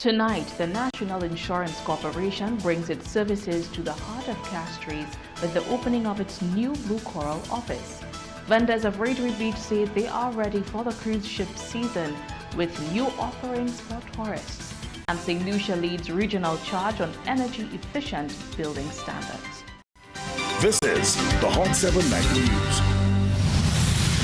Tonight, the National Insurance Corporation brings its services to the heart of Castries with the opening of its new Blue Coral office. Vendors of Rotary Beach say they are ready for the cruise ship season with new offerings for tourists. And St. Lucia leads regional charge on energy-efficient building standards. This is the Hot 7 Nightly News.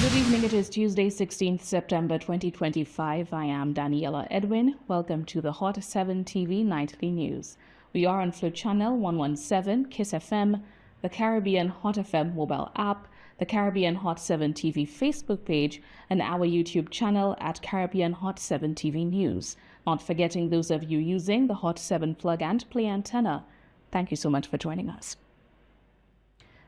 Good evening. It is Tuesday, 16th September 2025. I am Daniela Edwin. Welcome to the Hot 7 TV Nightly News. We are on Flow Channel 117, Kiss FM, the Caribbean Hot FM mobile app, the Caribbean Hot 7 TV Facebook page, and our YouTube channel at Caribbean Hot 7 TV News. Not forgetting those of you using the Hot 7 plug and play antenna. Thank you so much for joining us.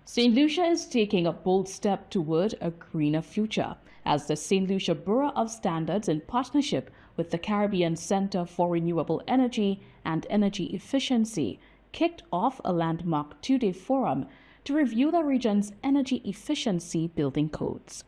St. Lucia is taking a bold step toward a greener future as the St. Lucia Bureau of Standards, in partnership with the Caribbean Center for Renewable Energy and Energy Efficiency, kicked off a landmark two-day forum to review the region's energy efficiency building codes.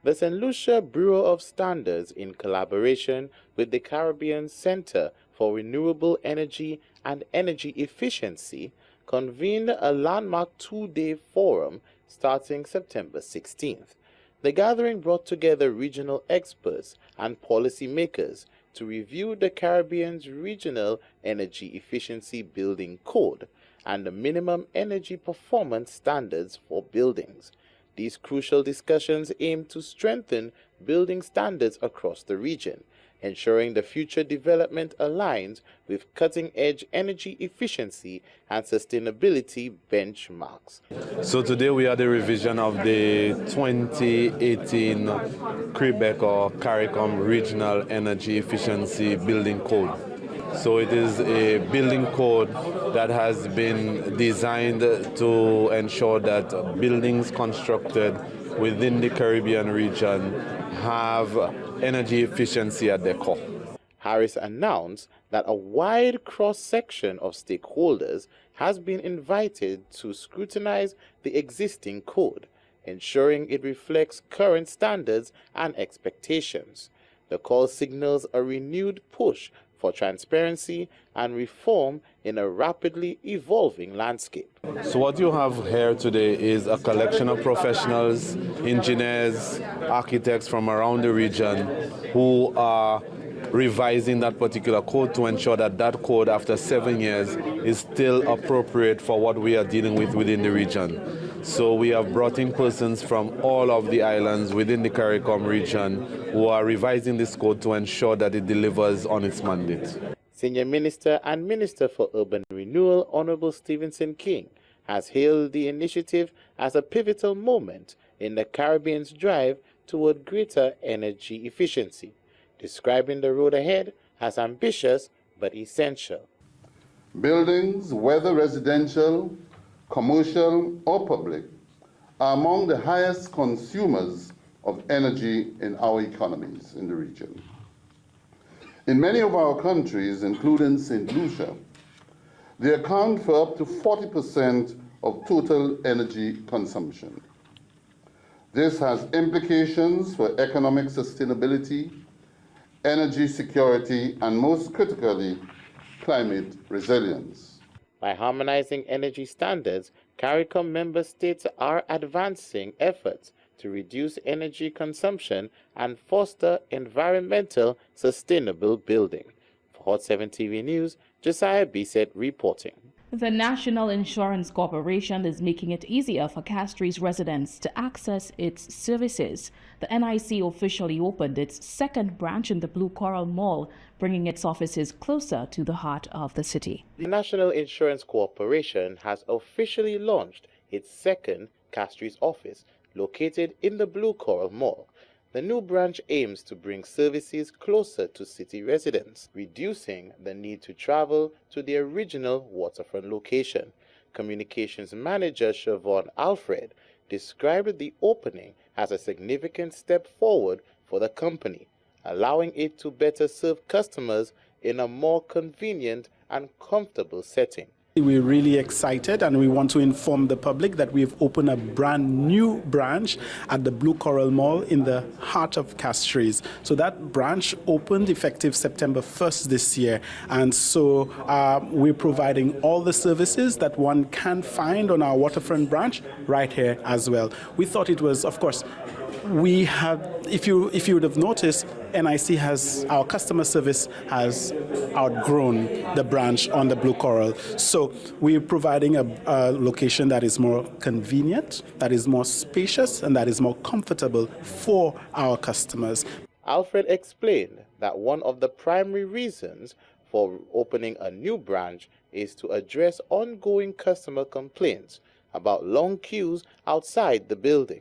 The St. Lucia Bureau of Standards, in collaboration with the Caribbean Center for Renewable Energy and Energy Efficiency, convened a landmark two-day forum starting September 16th. The gathering brought together regional experts and policymakers to review the Caribbean's Regional Energy Efficiency Building Code and the minimum energy performance standards for buildings. These crucial discussions aim to strengthen building standards across the region, ensuring the future development aligns with cutting-edge energy efficiency and sustainability benchmarks. So today we are the revision of the 2018 Quebec or CARICOM Regional Energy Efficiency Building Code. So it is a building code that has been designed to ensure that buildings constructed within the Caribbean region have energy efficiency at their core. Harris announced that a wide cross-section of stakeholders has been invited to scrutinize the existing code, ensuring it reflects current standards and expectations. The call signals a renewed push for transparency and reform in a rapidly evolving landscape. So what you have here today is a collection of professionals, engineers, architects from around the region who are revising that particular code to ensure that that code after 7 years is still appropriate for what we are dealing with within the region. So we have brought in persons from all of the islands within the CARICOM region who are revising this code to ensure that it delivers on its mandate. Senior Minister and Minister for Urban Renewal, Honorable Stevenson King, has hailed the initiative as a pivotal moment in the Caribbean's drive toward greater energy efficiency, describing the road ahead as ambitious but essential. Buildings, whether residential, commercial or public, are among the highest consumers of energy in our economies in the region. In many of our countries, including St. Lucia, they account for up to 40% of total energy consumption. This has implications for economic sustainability, energy security, and most critically, climate resilience. By harmonizing energy standards, CARICOM member states are advancing efforts to reduce energy consumption and foster environmental sustainable building. For Hot 7 TV News, Josiah Bisset reporting. The National Insurance Corporation is making it easier for Castries residents to access its services. The NIC officially opened its second branch in the Blue Coral Mall, bringing its offices closer to the heart of the city. The National Insurance Corporation has officially launched its second Castries office, located in the Blue Coral Mall. The new branch aims to bring services closer to city residents, reducing the need to travel to the original waterfront location. Communications Manager Siobhan Alfred described the opening as a significant step forward for the company, allowing it to better serve customers in a more convenient and comfortable setting. We're really excited and we want to inform the public that we've opened a brand new branch at the Blue Coral Mall in the heart of Castries. So that branch opened effective September 1st this year. And so we're providing all the services that one can find on our waterfront branch right here as well. We thought it was, of course, we have, if you would have noticed, NIC has, our customer service has outgrown the branch on the Blue Coral. So we're providing a location that is more convenient, that is more spacious, and that is more comfortable for our customers. Alfred explained that one of the primary reasons for opening a new branch is to address ongoing customer complaints about long queues outside the building.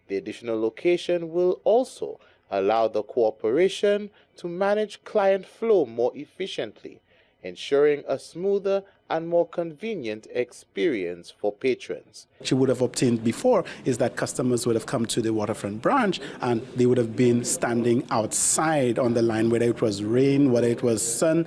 The additional location will also allow the corporation to manage client flow more efficiently, ensuring a smoother and more convenient experience for patrons. What you would have obtained before is that customers would have come to the waterfront branch and they would have been standing outside on the line, whether it was rain, whether it was sun.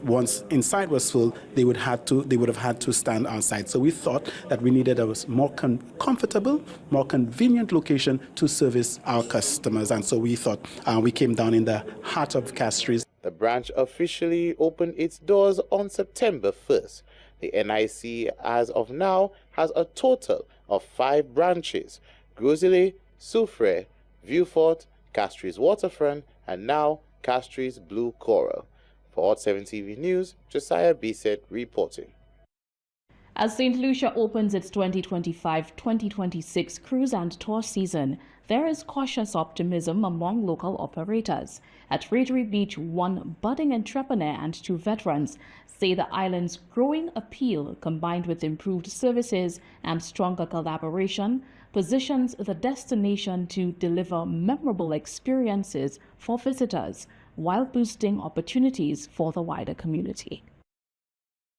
Once inside was full, they would have had to stand outside. So we thought that we needed a more comfortable, more convenient location to service our customers. And so we thought we came down in the heart of Castries. The branch officially opened its doors on September 1st. The NIC, as of now, has a total of 5 branches: Grosile, Soufrière, Vieux-Fort, Castries Waterfront, and now Castries Blue Coral. For Hot 7 TV News, Josiah Bisset reporting. As St. Lucia opens its 2025-2026 cruise and tour season, there is cautious optimism among local operators. At Redri Beach, one budding entrepreneur and 2 veterans say the island's growing appeal, combined with improved services and stronger collaboration, positions the destination to deliver memorable experiences for visitors while boosting opportunities for the wider community.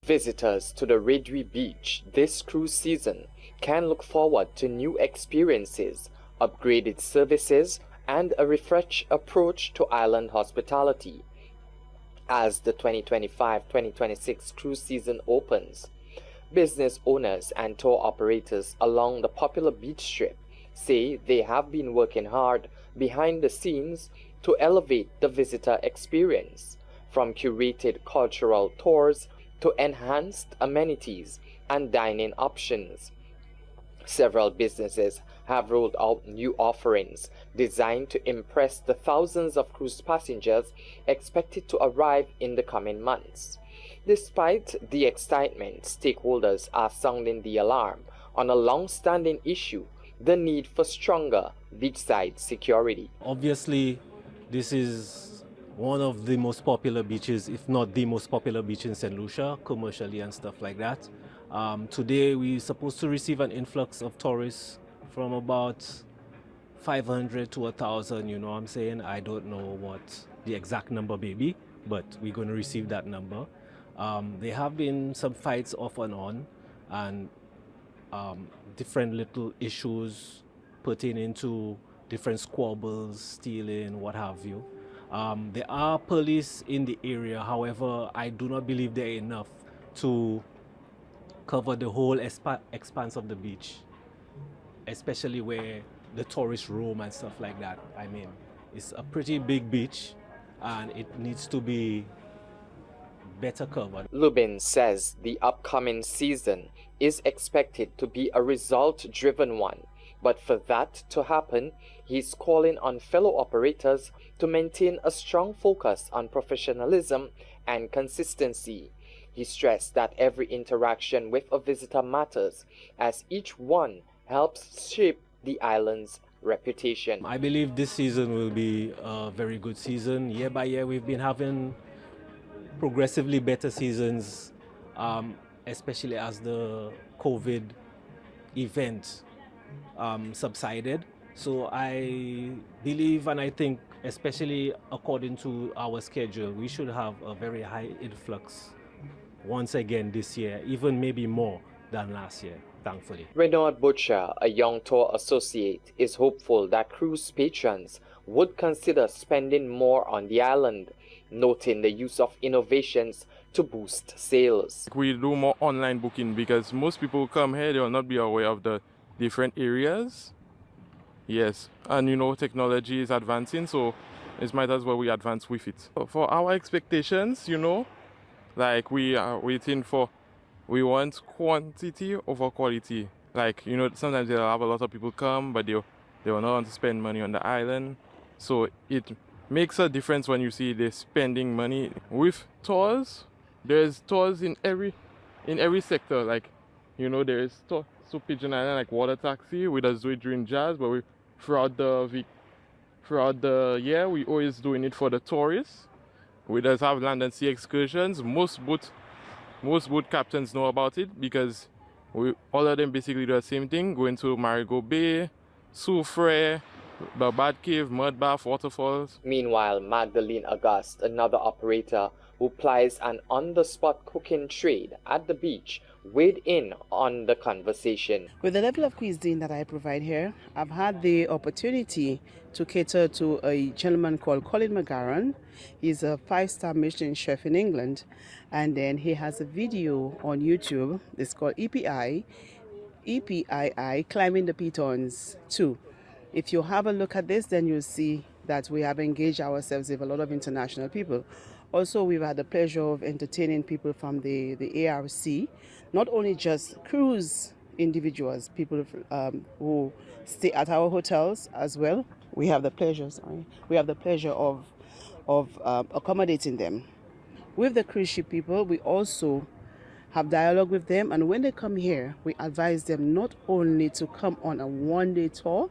Visitors to the Redri Beach this cruise season can look forward to new experiences, upgraded services, and a refreshed approach to island hospitality. As the 2025-2026 cruise season opens, business owners and tour operators along the popular beach strip say they have been working hard behind the scenes to elevate the visitor experience, from curated cultural tours to enhanced amenities and dining options. Several businesses have rolled out new offerings designed to impress the thousands of cruise passengers expected to arrive in the coming months. Despite the excitement, stakeholders are sounding the alarm on a long-standing issue: the need for stronger beachside security. Obviously, this is one of the most popular beaches, if not the most popular beach in St. Lucia, commercially and stuff like that. Today we're supposed to receive an influx of tourists from about 500 to 1,000, you know what I'm saying? I don't know what the exact number may be, but we're going to receive that number. There have been some fights off and on, and different little issues pertaining to different squabbles, stealing, what have you. There are police in the area, however, I do not believe they're enough to cover the whole expanse of the beach, especially where the tourists roam and stuff like that. I mean, it's a pretty big beach and it needs to be better covered. Lubin says the upcoming season is expected to be a result-driven one, but for that to happen, he's calling on fellow operators to maintain a strong focus on professionalism and consistency. He stressed that every interaction with a visitor matters, as each one helps shape the island's reputation. I believe this season will be a very good season. Year by year, we've been having progressively better seasons, especially as the COVID event subsided. So I believe and I think, especially according to our schedule, we should have a very high influx once again this year, even maybe more than last year, thankfully. Renaud Butcher, a young tour associate, is hopeful that cruise patrons would consider spending more on the island. noting the use of innovations to boost sales. We do more online booking because most people come here, they will not be aware of the different areas. Yes, and technology is advancing, so it might as well we advance with it. For our expectations, like we are waiting for, we want quantity over quality. Like, sometimes they'll have a lot of people come, but they will not want to spend money on the island. So it makes a difference when you see they're spending money. With tours, there's tours in every sector. Like, there is tours to Pigeon Island, like water taxi. We just do it during jazz, but throughout the year, we always doing it for the tourists. We just have land and sea excursions. Most boat captains know about it because all of them basically do the same thing, going to Marigot Bay, Soufrière, the Bat Cave, Mud Bath, waterfalls. Meanwhile, Magdalene August, another operator who plies an on-the-spot cooking trade at the beach, weighed in on the conversation. With the level of cuisine that I provide here, I've had the opportunity to cater to a gentleman called Colin McGarren. He's a 5-star Michelin chef in England, and then he has a video on YouTube. It's called EPII, Climbing the Pitons 2. If you have a look at this, then you'll see that we have engaged ourselves with a lot of international people. Also, we've had the pleasure of entertaining people from the ARC, not only just cruise individuals, people who stay at our hotels as well. We have the pleasure, of accommodating them. With the cruise ship people, we also have dialogue with them, and when they come here, we advise them not only to come on a one-day tour,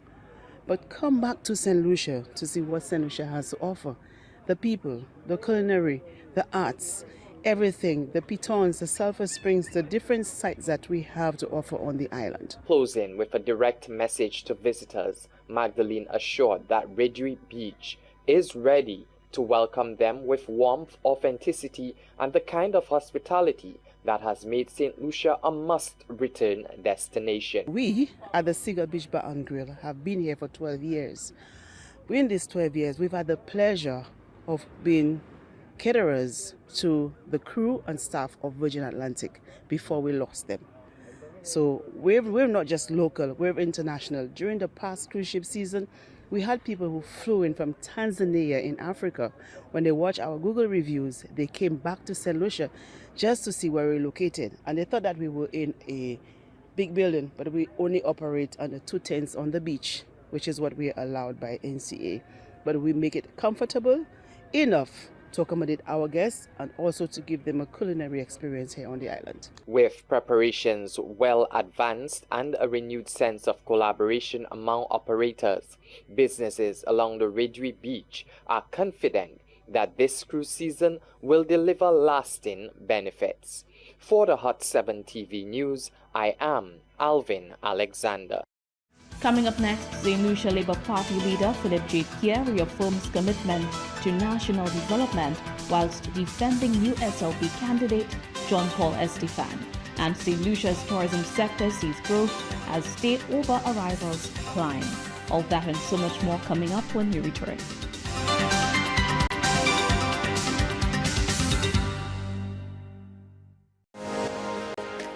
but come back to St. Lucia to see what St. Lucia has to offer. The people, the culinary, the arts, everything, the pitons, the sulfur springs, the different sites that we have to offer on the island. Closing with a direct message to visitors, Magdalene assured that Ridley Beach is ready to welcome them with warmth, authenticity, and the kind of hospitality that has made St. Lucia a must-return destination. We at the Seagull Beach Bar and Grill have been here for 12 years. In these 12 years, we've had the pleasure of being caterers to the crew and staff of Virgin Atlantic before we lost them. So we're not just local, we're international. During the past cruise ship season, we had people who flew in from Tanzania in Africa. When they watched our Google reviews, they came back to St. Lucia just to see where we're located. And they thought that we were in a big building, but we only operate under 2 tents on the beach, which is what we are allowed by NCA. But we make it comfortable enough to accommodate our guests and also to give them a culinary experience here on the island. With preparations well advanced and a renewed sense of collaboration among operators, businesses along the Ridley Beach are confident that this cruise season will deliver lasting benefits. For the Hot 7 TV News, I am Alvin Alexander. Coming up next, St. Lucia Labour Party leader Philip J. Kier reaffirms commitment to national development whilst defending new SLP candidate John Paul Estefan. And St. Lucia's tourism sector sees growth as stay-over arrivals climb. All that and so much more coming up when we return.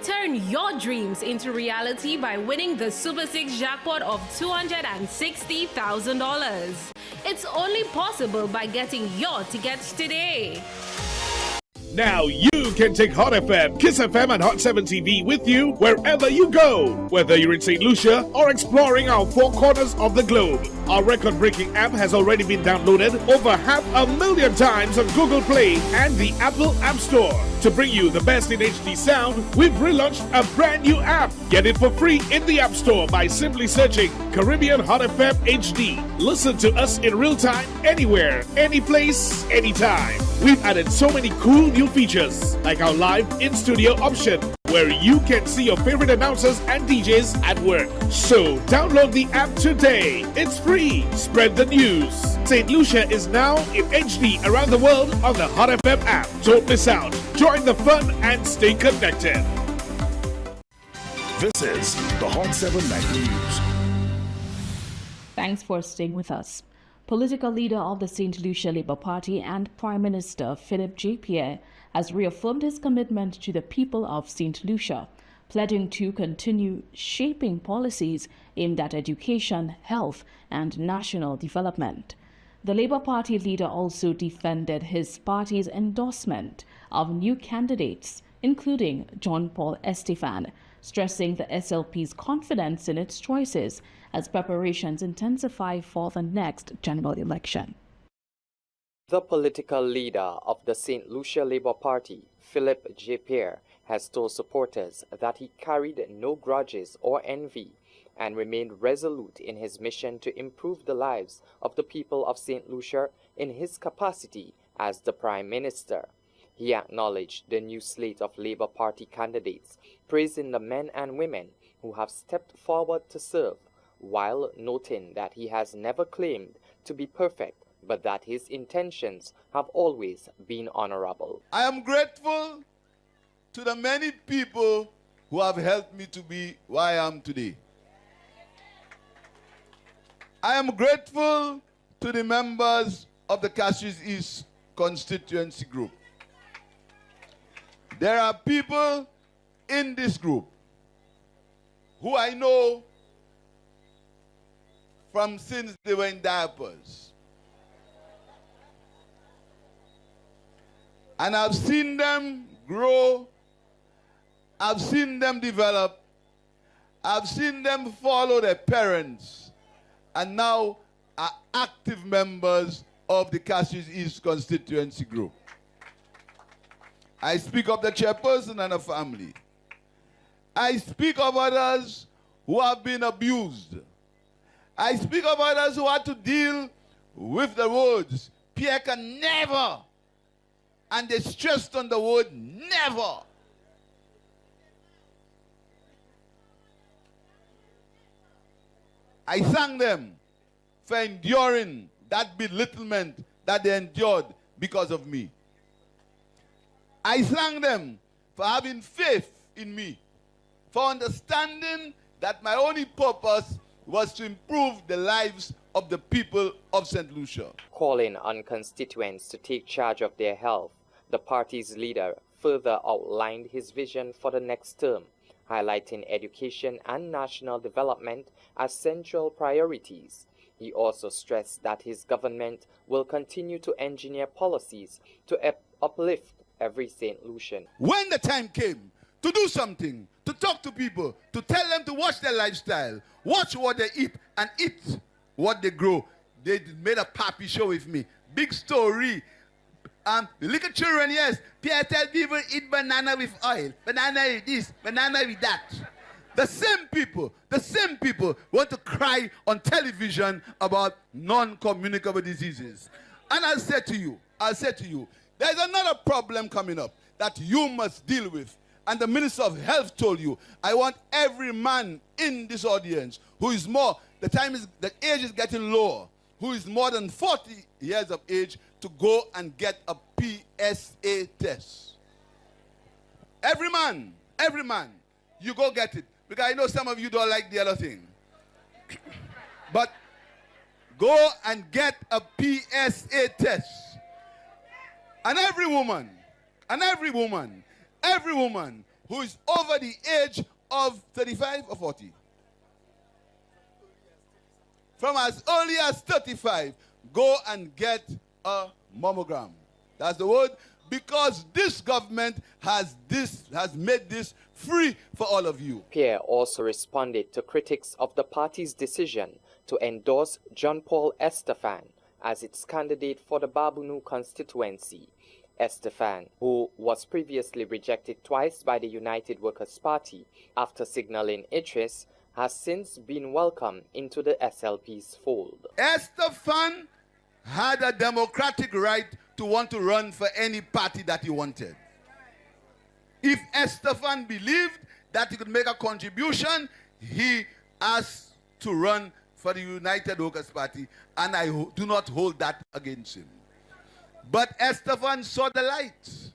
Turn your dreams into reality by winning the Super 6 jackpot of $260,000. It's only possible by getting your tickets today. Now you can take Hot FM, Kiss FM, and Hot 7 TV with you wherever you go. Whether you're in St. Lucia or exploring our 4 corners of the globe. Our record-breaking app has already been downloaded over 500,000 times on Google Play and the Apple App Store. To bring you the best in HD sound, we've relaunched a brand new app. Get it for free in the App Store by simply searching Caribbean Hot FM HD. Listen to us in real time, anywhere, any place, anytime. We've added so many cool new features, like our live in-studio option, where you can see your favorite announcers and DJs at work. So download the app today. It's free. Spread the news. St. Lucia is now in HD around the world on the Hot FM app. Don't miss out. Join the fun and stay connected. This is the Hot 7 Night News. Thanks for staying with us. Political leader of the St. Lucia Labour Party and Prime Minister Philip J. Pierre has reaffirmed his commitment to the people of St. Lucia, pledging to continue shaping policies aimed at education, health, and national development. The Labour Party leader also defended his party's endorsement of new candidates, including John Paul Estefan, stressing the SLP's confidence in its choices as preparations intensify for the next general election. The political leader of the St. Lucia Labour Party, Philip J. Pierre, has told supporters that he carried no grudges or envy and remained resolute in his mission to improve the lives of the people of St. Lucia in his capacity as the Prime Minister. He acknowledged the new slate of Labour Party candidates, praising the men and women who have stepped forward to serve, while noting that he has never claimed to be perfect, but that his intentions have always been honorable. I am grateful to the many people who have helped me to be where I am today. I am grateful to the members of the Castries East constituency group. There are people in this group who I know from since they were in diapers. And I've seen them grow, I've seen them develop, I've seen them follow their parents, and now are active members of the Castries East constituency group. I speak of the chairperson and her family. I speak of others who have been abused. I speak of others who had to deal with the words, Pierre can never, and they stressed on the word never. I thank them for enduring that belittlement that they endured because of me. I thank them for having faith in me, for understanding that my only purpose was to improve the lives of the people of St. Lucia. Calling on constituents to take charge of their health, the party's leader further outlined his vision for the next term, highlighting education and national development as central priorities. He also stressed that his government will continue to engineer policies to uplift every St. Lucian. When the time came to do something, to talk to people, to tell them to watch their lifestyle, watch what they eat, and eat what they grow, they made a pappy show with me. Big story. The little children, yes, Pierre tell people eat banana with oil, banana with this, banana with that. The same people want to cry on television about non-communicable diseases. And I'll say to you, there's another problem coming up that you must deal with. And the Minister of Health told you, I want every man in this audience who is more, the age is getting lower, who is more than 40 years of age to go and get a PSA test. Every man, you go get it. Because I know some of you don't like the other thing. But go and get a PSA test. And every woman who is over the age of 35 or 40, from as early as 35, go and get a mammogram. That's the word, because this government has made this free for all of you. Pierre also responded to critics of the party's decision to endorse John Paul Estefan as its candidate for the Babunu constituency. Estefan, who was previously rejected twice by the United Workers' Party after signaling interest, has since been welcomed into the SLP's fold. Estefan had a democratic right to want to run for any party that he wanted. If Estefan believed that he could make a contribution, he asked to run for the United Workers' Party, and I do not hold that against him. But Estefan saw the light.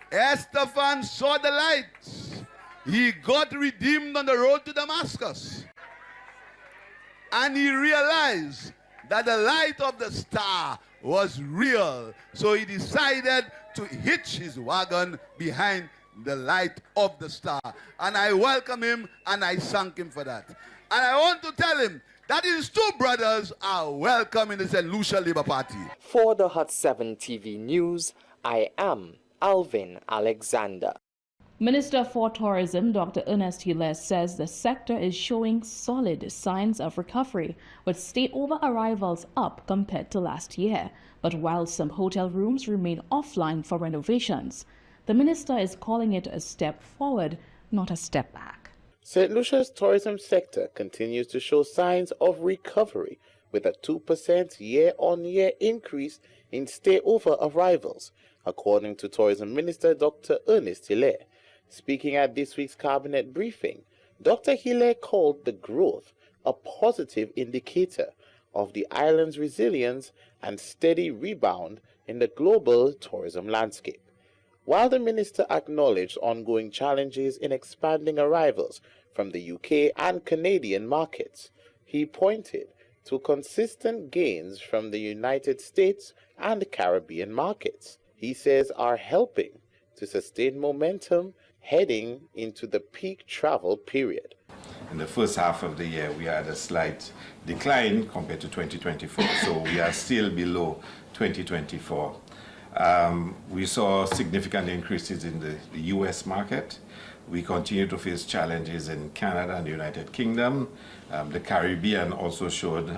Estefan saw the light. He got redeemed on the road to Damascus. And he realized that the light of the star was real. So he decided to hitch his wagon behind the light of the star. And I welcome him and I thank him for that. And I want to tell him that his two brothers are welcome in the St. Lucia Labour Party. For the Hot 7 TV News, I am Alvin Alexander. Minister for Tourism Dr. Ernest Hilaire says the sector is showing solid signs of recovery, with stay-over arrivals up compared to last year. But while some hotel rooms remain offline for renovations, the minister is calling it a step forward, not a step back. St. Lucia's tourism sector continues to show signs of recovery, with a 2% year-on-year increase in stay-over arrivals, according to Tourism Minister Dr. Ernest Hilaire. Speaking at this week's cabinet briefing, Dr. Hilaire called the growth a positive indicator of the island's resilience and steady rebound in the global tourism landscape. While the minister acknowledged ongoing challenges in expanding arrivals from the UK and Canadian markets, he pointed to consistent gains from the United States and Caribbean markets he says are helping to sustain momentum heading into the peak travel period. In the first half of the year, we had a slight decline compared to 2024, so we are still below 2024. We saw significant increases in the US market. We continue to face challenges in Canada and the United Kingdom. The Caribbean also showed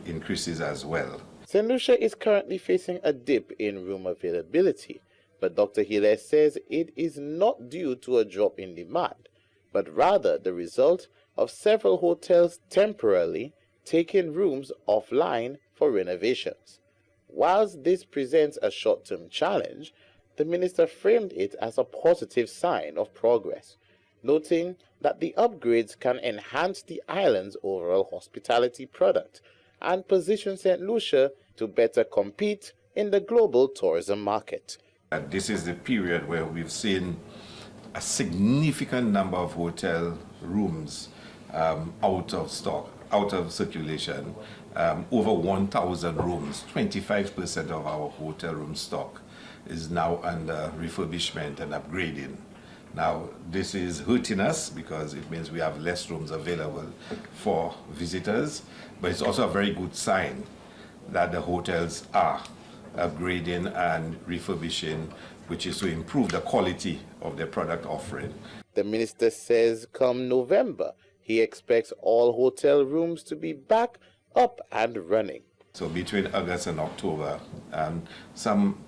increases as well. St. Lucia is currently facing a dip in room availability, but Dr. Hilaire says it is not due to a drop in demand, but rather the result of several hotels temporarily taking rooms offline for renovations. Whilst this presents a short-term challenge, the minister framed it as a positive sign of progress, noting that the upgrades can enhance the island's overall hospitality product and position St. Lucia to better compete in the global tourism market. This is the period where we've seen a significant number of hotel rooms out of stock, out of circulation. Over 1,000 rooms, 25% of our hotel room stock is now under refurbishment and upgrading. Now, this is hurting us because it means we have less rooms available for visitors, but it's also a very good sign that the hotels are upgrading and refurbishing, which is to improve the quality of their product offering. The minister says come November, he expects all hotel rooms to be back up and running. So between August and October, some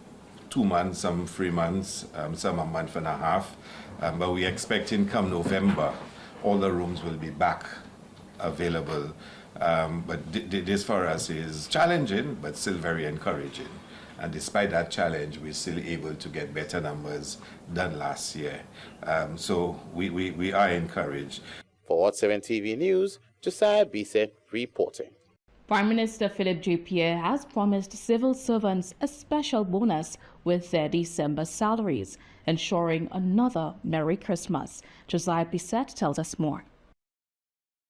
2 months, some 3 months, some a month and a half, but we're expecting come November, all the rooms will be back available. But this for us is challenging, but still very encouraging. And despite that challenge, we're still able to get better numbers than last year. So we are encouraged. For Hot 7 TV News, Josiah Bise reporting. Prime Minister Philip J. Pierre has promised civil servants a special bonus with their December salaries, ensuring another Merry Christmas. Josiah Bisset tells us more.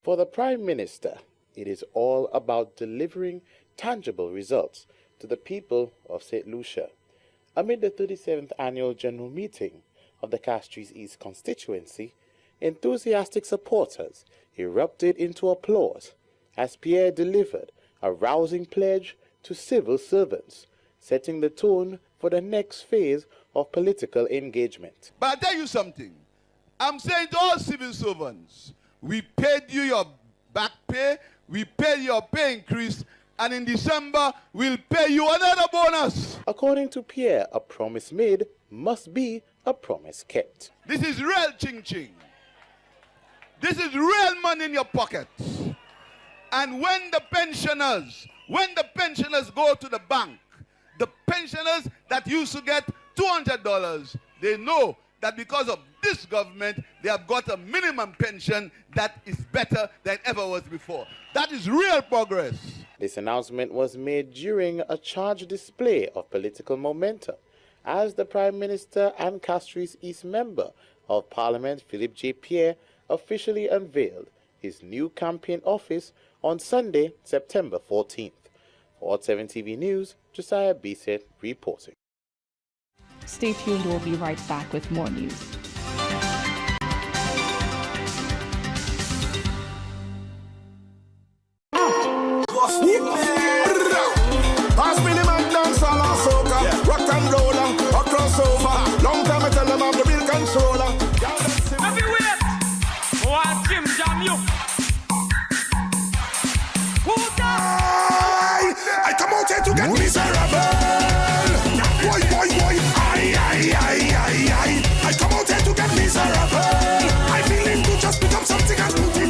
For the Prime Minister, it is all about delivering tangible results to the people of St. Lucia. Amid the 37th Annual General Meeting of the Castries East constituency, enthusiastic supporters erupted into applause as Pierre delivered a rousing pledge to civil servants, setting the tone for the next phase of political engagement. But I'll tell you something. I'm saying to all civil servants, we paid you your back pay, we paid your pay increase, and in December, we'll pay you another bonus. According to Pierre, a promise made must be a promise kept. This is real ching-ching. This is real money in your pocket. And when the pensioners go to the bank, the pensioners that used to get $200, they know that because of this government, they have got a minimum pension that is better than ever was before. That is real progress. This announcement was made during a charged display of political momentum as the Prime Minister and Castries East Member of Parliament, Philip J. Pierre, officially unveiled his new campaign office on Sunday, September 14th. Hot 7 TV News, Josiah Bisset reporting. Stay tuned, we'll be right back with more news. Pass me the man dance all our soca, rock and roll a crossover. Long time I tell them I'm the real controller. Everywhere, one Jim Jam you. Who's that? I come out here to get miserable. Boy, I come out here to get miserable. I feeling to just pick up something and put it.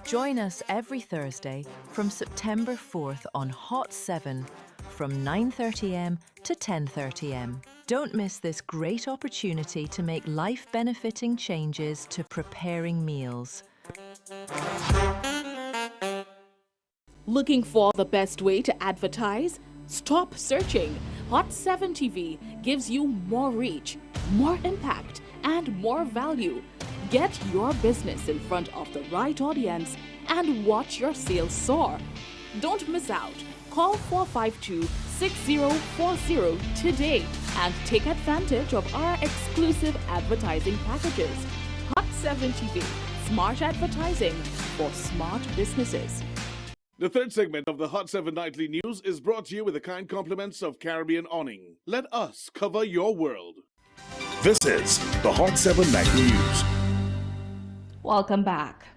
Join us every Thursday from September 4th on Hot 7 from 9:30am to 10:30am. Don't miss this great opportunity to make life-benefiting changes to preparing meals. Looking for the best way to advertise? Stop searching. Hot 7 TV gives you more reach, more impact, and more value. Get your business in front of the right audience and watch your sales soar. Don't miss out. Call 452-6040 today and take advantage of our exclusive advertising packages. Hot 7 TV, smart advertising for smart businesses. The third segment of the Hot 7 Nightly News is brought to you with the kind compliments of Caribbean Awning. Let us cover your world. This is the Hot 7 Nightly News. Welcome back.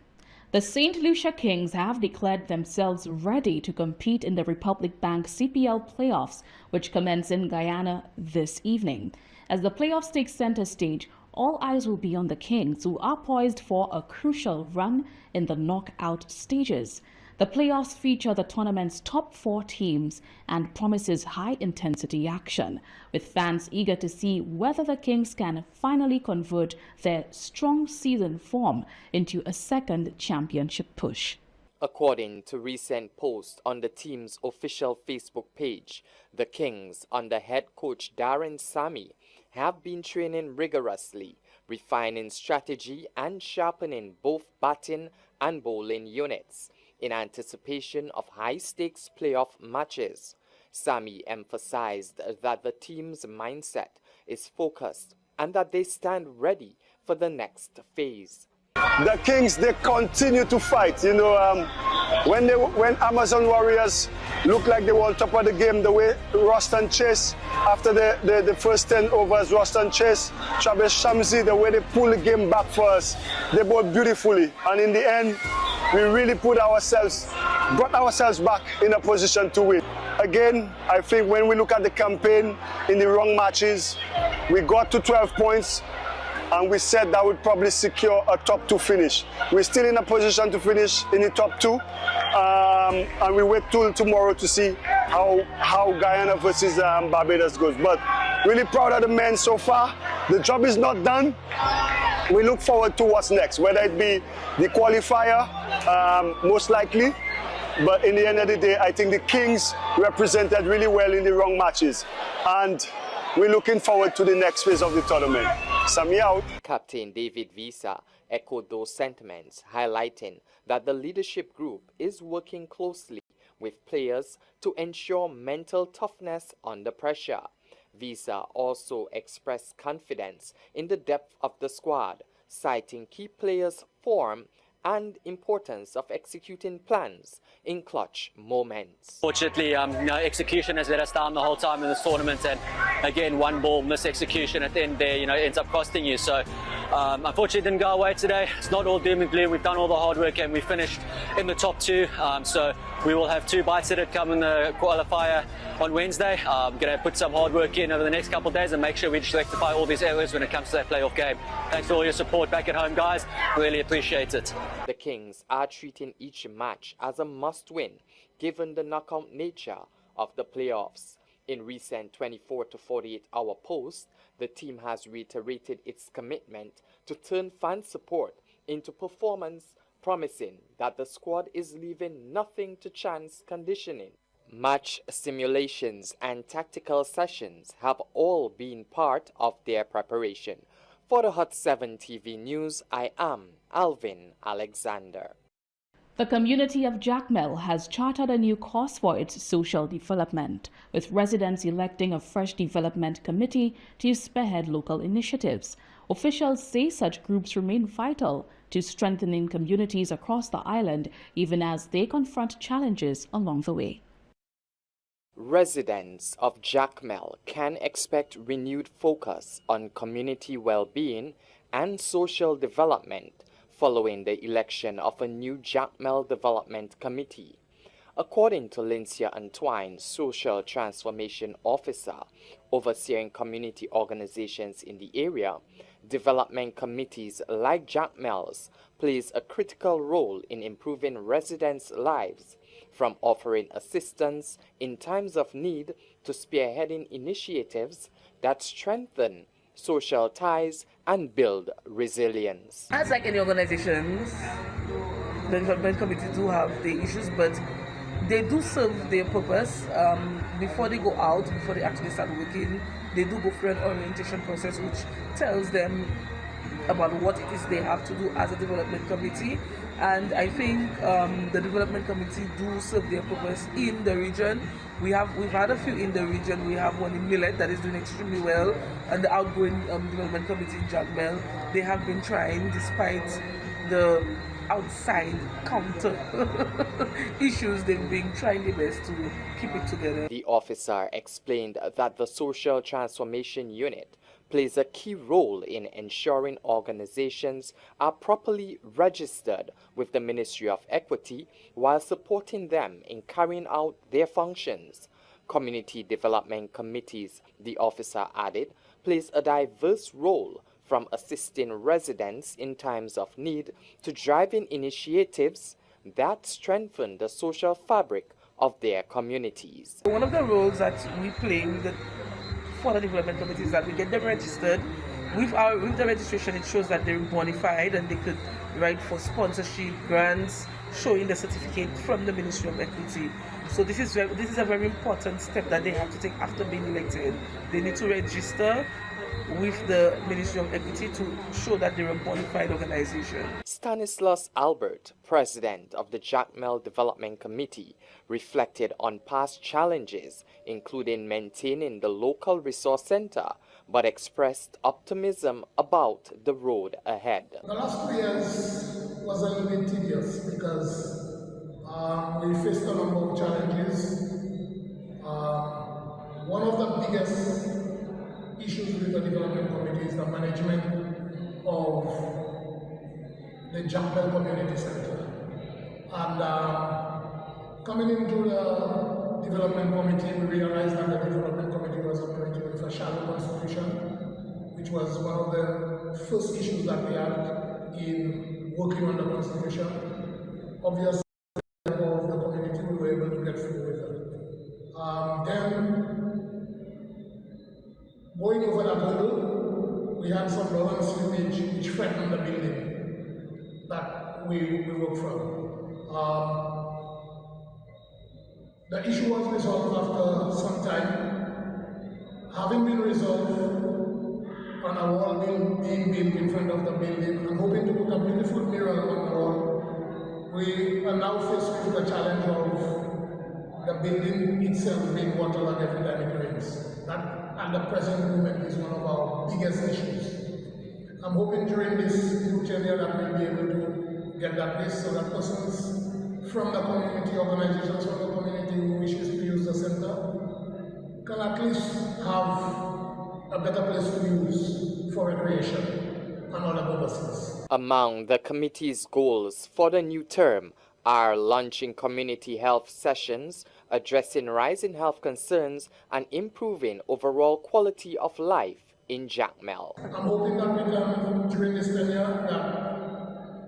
The St. Lucia Kings have declared themselves ready to compete in the Republic Bank CPL playoffs, which commence in Guyana this evening. As the playoffs take center stage, all eyes will be on the Kings, who are poised for a crucial run in the knockout stages. The playoffs feature the tournament's top 4 teams and promises high-intensity action, with fans eager to see whether the Kings can finally convert their strong season form into a second championship push. According to recent posts on the team's official Facebook page, the Kings, under head coach Darren Sammy, have been training rigorously, refining strategy and sharpening both batting and bowling units in anticipation of high-stakes playoff matches. Sammy emphasized that the team's mindset is focused and that they stand ready for the next phase. The Kings, they continue to fight. You know, when Amazon Warriors look like they were on top of the game, the way Roston Chase, after the first 10 overs, Roston Chase, Travis Shamsi, the way they pull the game back for us, they bowled beautifully. And in the end, we really brought ourselves back in a position to win. Again, I think when we look at the campaign in the wrong matches, we got to 12 points and we said that we'd probably secure a top 2 finish. We're still in a position to finish in the top 2, and we wait till tomorrow to see how Guyana versus Barbados goes. But really proud of the men so far. The job is not done. We look forward to what's next, whether it be the qualifier, most likely. But in the end of the day, I think the Kings represented really well in the wrong matches. And we're looking forward to the next phase of the tournament. Sammy out. Captain David Visa echoed those sentiments, highlighting that the leadership group is working closely with players to ensure mental toughness under pressure. Visa also expressed confidence in the depth of the squad, citing key players' form and importance of executing plans in clutch moments. Fortunately, execution has let us down the whole time in this tournament, and again, one ball miss execution at the end there, ends up costing you. So, unfortunately, it didn't go away today. It's not all doom and gloom. We've done all the hard work and we finished in the top 2. So we will have 2 bites at it come in the qualifier on Wednesday. I'm going to put some hard work in over the next couple of days and make sure we just rectify all these errors when it comes to that playoff game. Thanks for all your support back at home, guys. Really appreciate it. The Kings are treating each match as a must-win, given the knockout nature of the playoffs. In recent 24 to 48-hour posts, the team has reiterated its commitment to turn fan support into performance, promising that the squad is leaving nothing to chance conditioning. Match simulations and tactical sessions have all been part of their preparation. For the Hot 7 TV News, I am Alvin Alexander. The community of Jacmel has chartered a new course for its social development, with residents electing a fresh development committee to spearhead local initiatives. Officials say such groups remain vital to strengthening communities across the island, even as they confront challenges along the way. Residents of Jacmel can expect renewed focus on community well-being and social development following the election of a new Jacmel Development Committee. According to Lincia Antwine, Social Transformation Officer overseeing community organizations in the area, development committees like Jacmel's plays a critical role in improving residents' lives, from offering assistance in times of need to spearheading initiatives that strengthen social ties and build resilience. As like any organizations, the development committee do have the issues, but they do serve their purpose. Before they go out, before they actually start working, they do go through an orientation process which tells them about what it is they have to do as a development committee. And I think the development committee do serve their purpose in the region. We've had a few in the region. We have one in Millet that is doing extremely well, and the outgoing development committee in Jacmel, they have been trying, despite the outside counter issues, they've been trying their best to keep it together. The officer explained that the Social Transformation Unit plays a key role in ensuring organizations are properly registered with the Ministry of Equity while supporting them in carrying out their functions. Community development committees, the officer added, plays a diverse role, from assisting residents in times of need to driving initiatives that strengthen the social fabric of their communities. One of the roles that we play for the development committees is that we get them registered. With the registration, it shows that they're bona fide and they could write for sponsorship, grants, showing the certificate from the Ministry of Equity. So this is a very important step that they have to take after being elected. They need to register with the Ministry of Equity to show that they're a bona fide organization. Stanislaus Albert, president of the Jacmel Development Committee, reflected on past challenges, including maintaining the local resource center, but expressed optimism about the road ahead. The last 2 years was a little bit tedious because we faced a number of challenges. One of the biggest issues with the development committee is the management of the Jacmel Community Center. And coming into the development committee, we realized that the development committee was operating with a shallow constitution, which was one of the first issues that we had in working on the constitution. Obviously, of the community, we were able to get through with it. Then, going over that hurdle, we had some roll and slippage which threatened the building that we work from. The issue was resolved after some time. Having been resolved, and a wall being built in front of the building, and hoping to put a beautiful mural on the wall, we are now faced with the challenge of the building itself being waterlogged every time it rains. That, at the present moment, is one of our biggest issues. I'm hoping during this new tenure that we'll be able to get that place so that persons from the community, organizations from the community who wishes to use the center can at least have a better place to use for recreation and other purposes. Among the committee's goals for the new term are launching community health sessions, addressing rising health concerns, and improving overall quality of life in Jacmel. I'm hoping that we can, during this tenure, that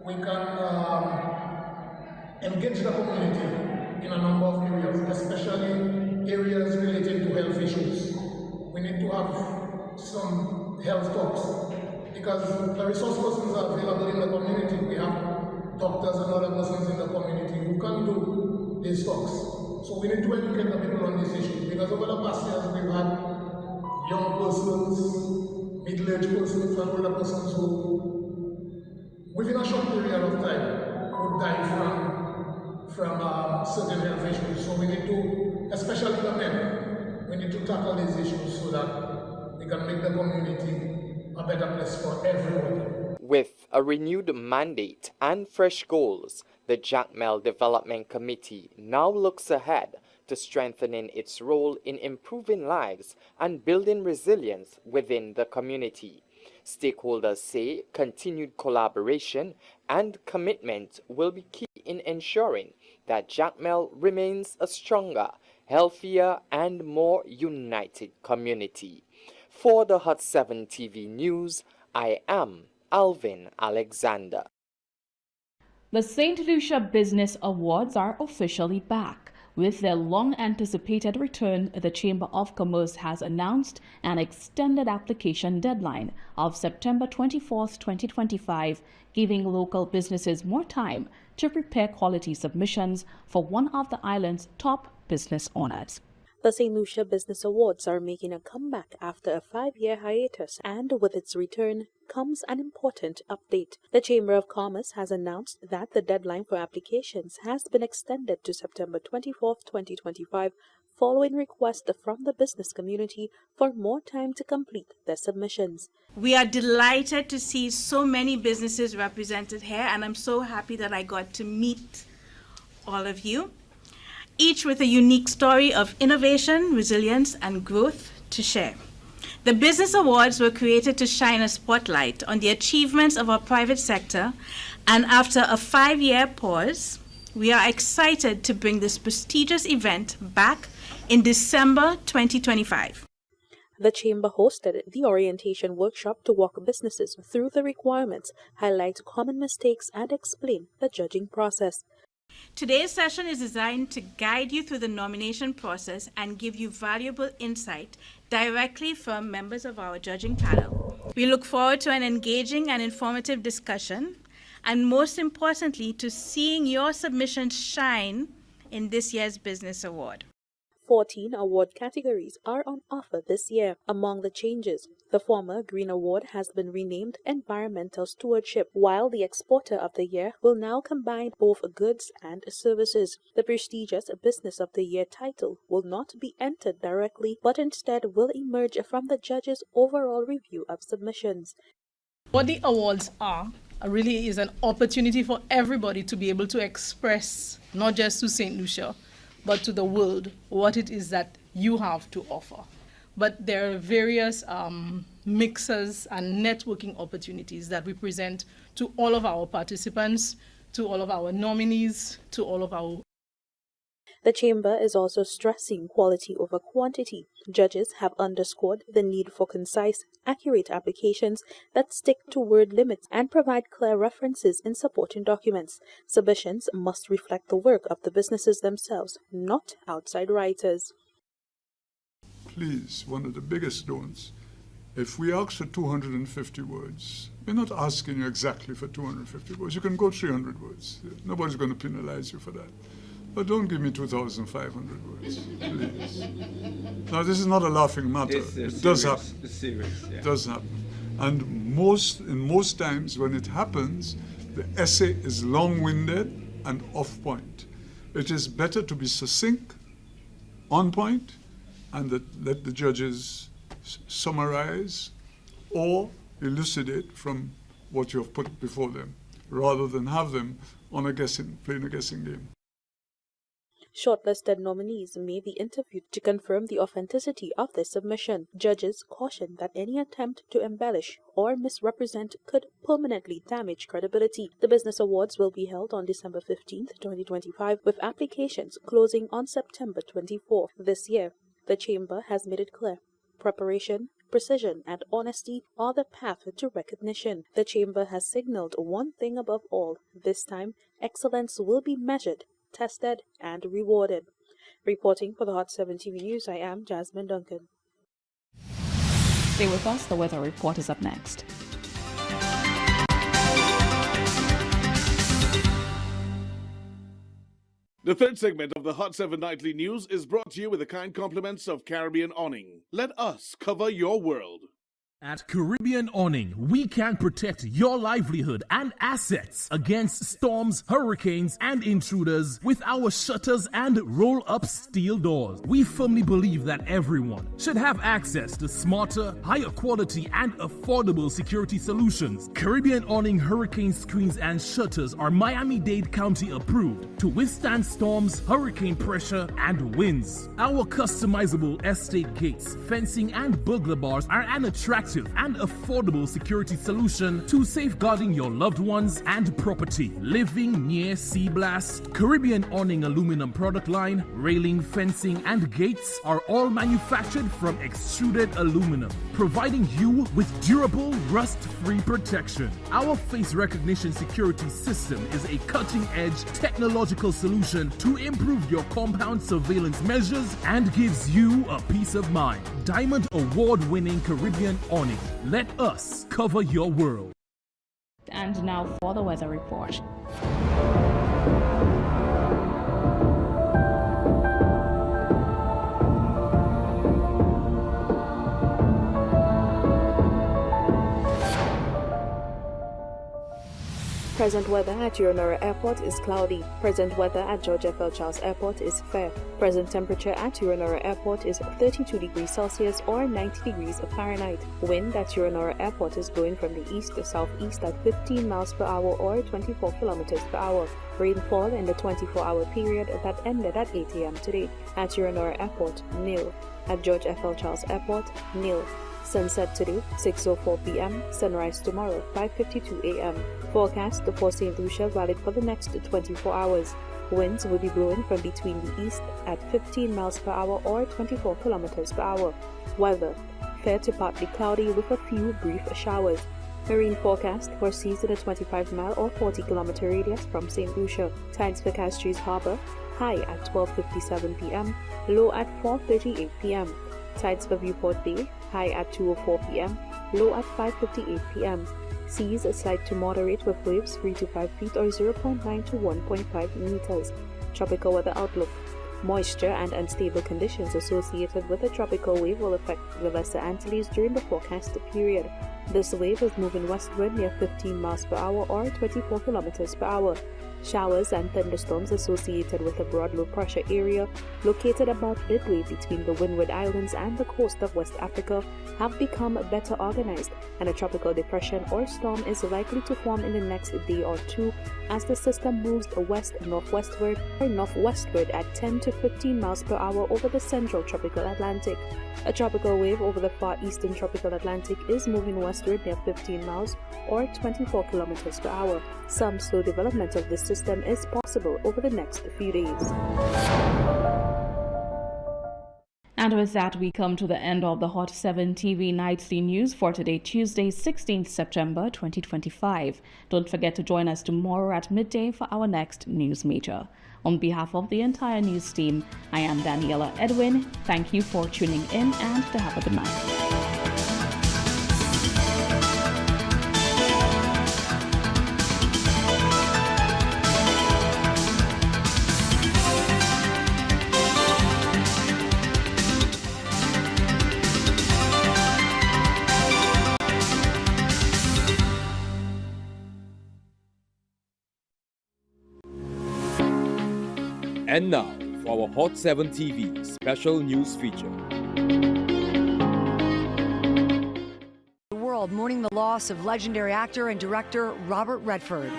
we can engage the community in a number of areas, especially areas relating to health issues. We need to have some health talks because the resource persons are available in the community. We have doctors and other persons in the community who can do these talks. So we need to educate the people on this issue because over the past years we've had young persons, middle-aged persons and older persons who within a short period of time would die from certain health issues. So we need to, especially the men, we need to tackle these issues so that we can make the community a better place for everyone. With a renewed mandate and fresh goals, the Jacmel Development Committee now looks ahead to strengthening its role in improving lives and building resilience within the community. Stakeholders say continued collaboration and commitment will be key in ensuring that Jacmel remains a stronger, healthier, and more united community. For the Hot 7 TV News, I am Alvin Alexander. The St. Lucia Business Awards are officially back. With their long-anticipated return, the Chamber of Commerce has announced an extended application deadline of September 24, 2025, giving local businesses more time to prepare quality submissions for one of the island's top business owners. The St. Lucia Business Awards are making a comeback after a 5-year hiatus, and with its return comes an important update. The Chamber of Commerce has announced that the deadline for applications has been extended to September 24, 2025, following requests from the business community for more time to complete their submissions. We are delighted to see so many businesses represented here, and I'm so happy that I got to meet all of you, each with a unique story of innovation, resilience, and growth to share. The Business Awards were created to shine a spotlight on the achievements of our private sector, and after a 5-year pause, we are excited to bring this prestigious event back in December 2025. The Chamber hosted the orientation workshop to walk businesses through the requirements, highlight common mistakes, and explain the judging process. Today's session is designed to guide you through the nomination process and give you valuable insight directly from members of our judging panel. We look forward to an engaging and informative discussion, and most importantly, to seeing your submissions shine in this year's Business Award. 14 award categories are on offer this year. Among the changes, the former Green Award has been renamed Environmental Stewardship, while the Exporter of the Year will now combine both goods and services. The prestigious Business of the Year title will not be entered directly, but instead will emerge from the judges' overall review of submissions. What the awards are really is an opportunity for everybody to be able to express, not just to St. Lucia, but to the world, what it is that you have to offer. But there are various mixers and networking opportunities that we present to all of our participants, to all of our nominees, to all of our... The Chamber is also stressing quality over quantity. Judges have underscored the need for concise, accurate applications that stick to word limits and provide clear references in supporting documents. Submissions must reflect the work of the businesses themselves, not outside writers. Please, one of the biggest don'ts, if we ask for 250 words, we're not asking you exactly for 250 words. You can go 300 words. Nobody's going to penalize you for that. But don't give me 2,500 words, please. Now, this is not a laughing matter. It does happen. It's serious, yeah. It does happen. And in most times when it happens, the essay is long-winded and off-point. It is better to be succinct, on point, and let the judges summarize or elucidate from what you have put before them, rather than have them on playing a guessing game. Shortlisted nominees may be interviewed to confirm the authenticity of their submission. Judges caution that any attempt to embellish or misrepresent could permanently damage credibility. The Business Awards will be held on December 15, 2025, with applications closing on September 24 this year. The Chamber has made it clear: preparation, precision, and honesty are the path to recognition. The Chamber has signaled one thing above all: this time, excellence will be measured, tested, and rewarded. Reporting for the Hot 7 TV News, I am Jasmine Duncan. Stay with us. The weather report is up next. The third segment of the Hot 7 Nightly News is brought to you with the kind compliments of Caribbean Awning. Let us cover your world. At Caribbean Awning, we can protect your livelihood and assets against storms, hurricanes, and intruders with our shutters and roll-up steel doors. We firmly believe that everyone should have access to smarter, higher quality, and affordable security solutions. Caribbean Awning hurricane screens and shutters are Miami-Dade County approved to withstand storms, hurricane pressure, and winds. Our customizable estate gates, fencing, and burglar bars are an attractive and affordable security solution to safeguarding your loved ones and property. Living near sea blast, Caribbean Awning aluminum product line, railing, fencing, and gates are all manufactured from extruded aluminum, providing you with durable, rust-free protection. Our face recognition security system is a cutting-edge technological solution to improve your compound surveillance measures and gives you a peace of mind. Diamond Award-winning Caribbean Awning. Let us cover your world. And now for the weather report. Present weather at Urinora Airport is cloudy. Present weather at George F. L. Charles Airport is fair. Present temperature at Urinora Airport is 32 degrees Celsius or 90 degrees Fahrenheit. Wind at Urinora Airport is blowing from the east to southeast at 15 miles per hour or 24 kilometers per hour. Rainfall in the 24-hour period that ended at 8 a.m. today. At Urinora Airport, nil. At George F. L. Charles Airport, nil. Sunset today, 6:04 p.m. Sunrise tomorrow, 5:52 a.m. Forecast for St. Lucia valid for the next 24 hours. Winds will be blowing from between the east at 15 miles per hour or 24 kilometers per hour. Weather, fair to partly cloudy with a few brief showers. Marine forecast for seas in a 25-mile or 40-kilometer radius from St. Lucia. Tides for Castries Harbor, high at 12:57 p.m., low at 4:38 p.m. Tides for Viewport Bay, high at 2:04 p.m., low at 5:58 p.m. Seas slight to moderate with waves 3 to 5 feet or 0.9 to 1.5 meters. Tropical weather outlook. Moisture and unstable conditions associated with a tropical wave will affect the Lesser Antilles during the forecast period. This wave is moving westward near 15 miles per hour or 24 kilometers per hour. Showers and thunderstorms associated with a broad low pressure area located about midway between the Windward Islands and the coast of West Africa have become better organized, and a tropical depression or storm is likely to form in the next day or two as the system moves west-northwestward or northwestward at 10 to 15 miles per hour over the central tropical Atlantic. A tropical wave over the far eastern tropical Atlantic is moving westward near 15 miles or 24 kilometers per hour. Some slow development of this system is possible over the next few days. And with that, we come to the end of the Hot 7 TV Nightly News for today, Tuesday, 16th September 2025. Don't forget to join us tomorrow at midday for our next news major. On behalf of the entire news team, I am Daniela Edwin. Thank you for tuning in and have a good night. And now, for our Hot 7 TV special news feature. The world mourning the loss of legendary actor and director Robert Redford.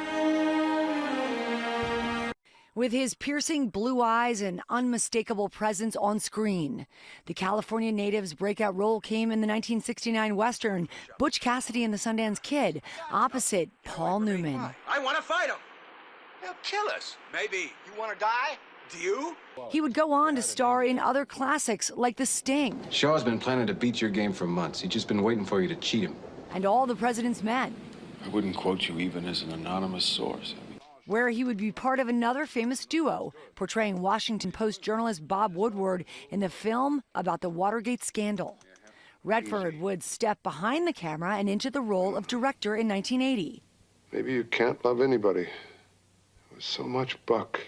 With his piercing blue eyes and unmistakable presence on screen, the California native's breakout role came in the 1969 Western Butch Cassidy and the Sundance Kid, opposite Paul Newman. I want to fight him. He'll kill us. Maybe. You want to die? Do you? He would go on to star in other classics like The Sting. Shaw's been planning to beat your game for months. He's just been waiting for you to cheat him. And All the President's Men. I wouldn't quote you even as an anonymous source. where he would be part of another famous duo, portraying Washington Post journalist Bob Woodward in the film about the Watergate scandal. Redford would step behind the camera and into the role of director in 1980. Maybe you can't love anybody. There was so much Buck.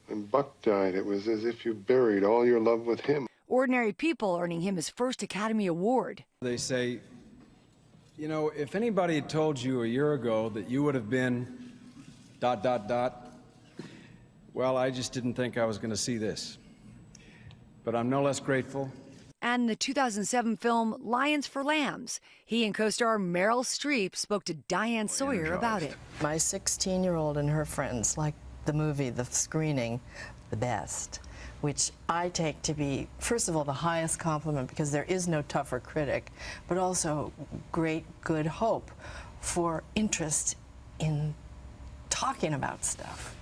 When Buck died, it was as if you buried all your love with him. Ordinary People earning him his first Academy Award. They say, you know, if anybody had told you a year ago that you would have been ... well, I just didn't think I was going to see this. But I'm no less grateful. And the 2007 film Lions for Lambs. He and co-star Meryl Streep spoke to Diane Sawyer about it. My 16-year-old and her friends liked the movie, the screening, the best, which I take to be, first of all, the highest compliment because there is no tougher critic, but also great good hope for interest in talking about stuff.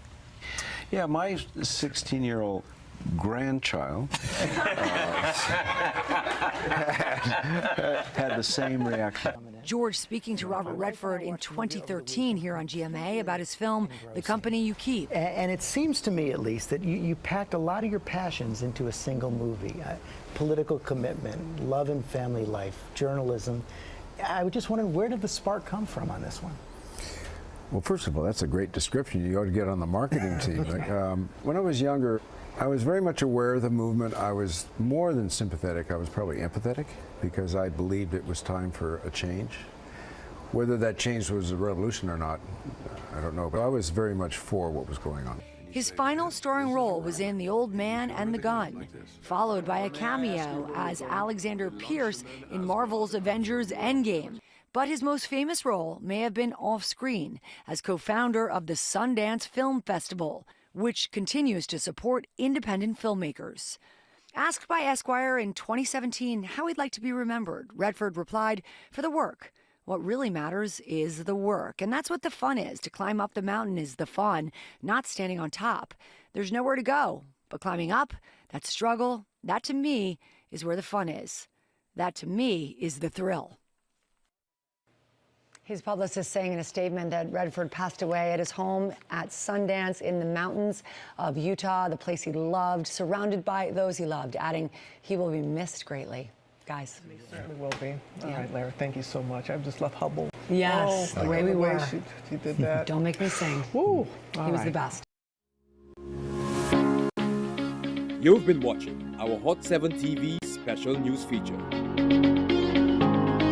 Yeah, my 16-year-old grandchild had the same reaction. George speaking to Robert Redford in 2013 here on GMA about his film, The Company You Keep. And it seems to me, at least, that you packed a lot of your passions into a single movie. Political commitment, love and family life, journalism. I was just wondering, where did the spark come from on this one? Well, first of all, that's a great description. You ought to get on the marketing team. When I was younger, I was very much aware of the movement. I was more than sympathetic. I was probably empathetic because I believed it was time for a change. Whether that change was a revolution or not, I don't know. But I was very much for what was going on. His final starring role was in The Old Man and the Gun, followed by a cameo as Alexander Pierce in Marvel's Avengers Endgame. But his most famous role may have been off-screen as co-founder of the Sundance Film Festival, which continues to support independent filmmakers. Asked by Esquire in 2017 how he'd like to be remembered, Redford replied, "For the work. What really matters is the work. And that's what the fun is. To climb up the mountain is the fun, not standing on top. There's nowhere to go. But climbing up, that struggle, that to me is where the fun is. That to me is the thrill." His publicist saying in a statement that Redford passed away at his home at Sundance in the mountains of Utah, the place he loved, surrounded by those he loved, adding he will be missed greatly. Guys. He certainly will be. All right, Larry, thank you so much. I just love Hubble. Yes, the way we were. She did that. Don't make me sing. Woo. He was the best. You've been watching our Hot 7 TV special news feature.